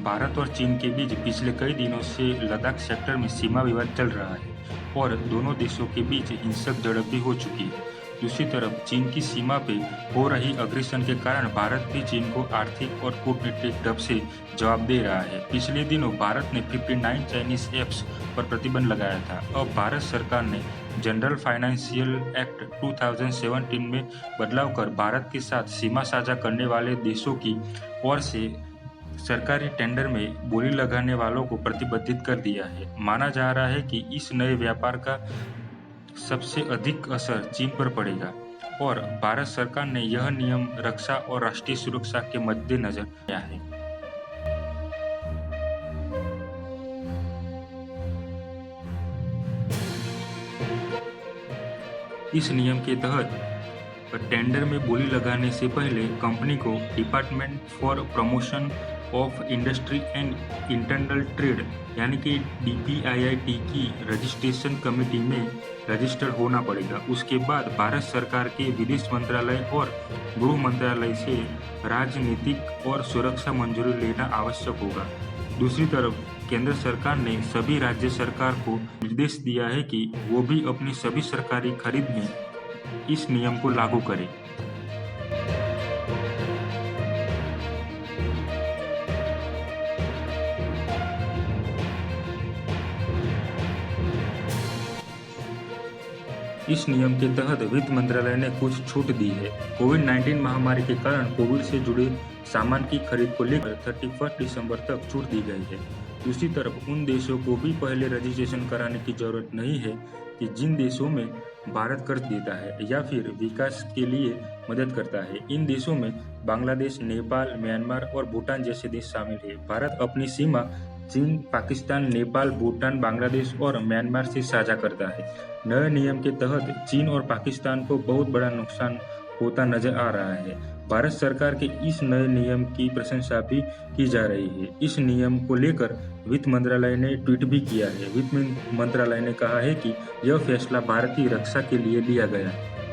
भारत और चीन के बीच पिछले कई दिनों से लद्दाख सेक्टर में सीमा विवाद चल रहा है और दोनों देशों के बीच हिंसक झड़प भी हो चुकी है। दूसरी तरफ चीन की सीमा पे हो रही अग्रेसन के कारण भारत भी चीन को आर्थिक और कूटनीतिक ढंग से जवाब दे रहा है। पिछले दिनों भारत ने 59 चाइनीज ऐप्स पर प्रतिबंध लगाया था। अब भारत सरकार ने जनरल फाइनेंशियल एक्ट 2017 में बदलाव कर भारत के साथ सीमा साझा करने वाले देशों की ओर से सरकारी टेंडर में बोली लगाने वालों को प्रतिबंधित कर दिया है। माना जा रहा है कि इस नए व्यापार का सबसे अधिक असर चीन पर पड़ेगा और भारत सरकार ने यह नियम रक्षा और राष्ट्रीय सुरक्षा के मद्देनजर किया है। इस नियम के तहत टेंडर में बोली लगाने से पहले कंपनी को department for promotion of industry and internal trade यानी कि DPIIT की रजिस्ट्रेशन कमेटी में रजिस्टर्ड होना पड़ेगा। उसके बाद भारत सरकार के विदेश मंत्रालय और गृह मंत्रालय से राजनीतिक और सुरक्षा मंजूरी लेना आवश्यक होगा। दूसरी तरफ केंद्र सरकार ने सभी राज्य सरकार को निर्देश दिया है कि वो भी अपनी सभी सरकारी खरीद में इस नियम को लागू करें। इस नियम के तहत वित्त मंत्रालय ने कुछ छूट दी है। कोविड-19 महामारी के कारण कोविड से जुड़े सामान की खरीद को लेकर 31 दिसंबर तक छूट दी गई है। दूसरी तरफ उन देशों को भी पहले रजिस्ट्रेशन कराने की जरूरत नहीं है कि जिन देशों में भारत कर्ज देता है या फिर विकास के लिए मदद करता है। इन देशों में बांग्लादेश, नेपाल, म्यांमार और भूटान जैसे देश शामिल है। भारत अपनी सीमा चीन, पाकिस्तान, नेपाल, भूटान, बांग्लादेश और म्यांमार से साझा करता है। नए नियम के तहत चीन और पाकिस्तान को बहुत बड़ा नुकसान होता नजर आ रहा है। भारत सरकार के इस नए नियम की प्रशंसा भी की जा रही है। इस नियम को लेकर वित्त मंत्रालय ने ट्वीट भी किया है। वित्त मंत्रालय ने कहा है कि यह फैसला भारतीय रक्षा के लिए लिया गया है।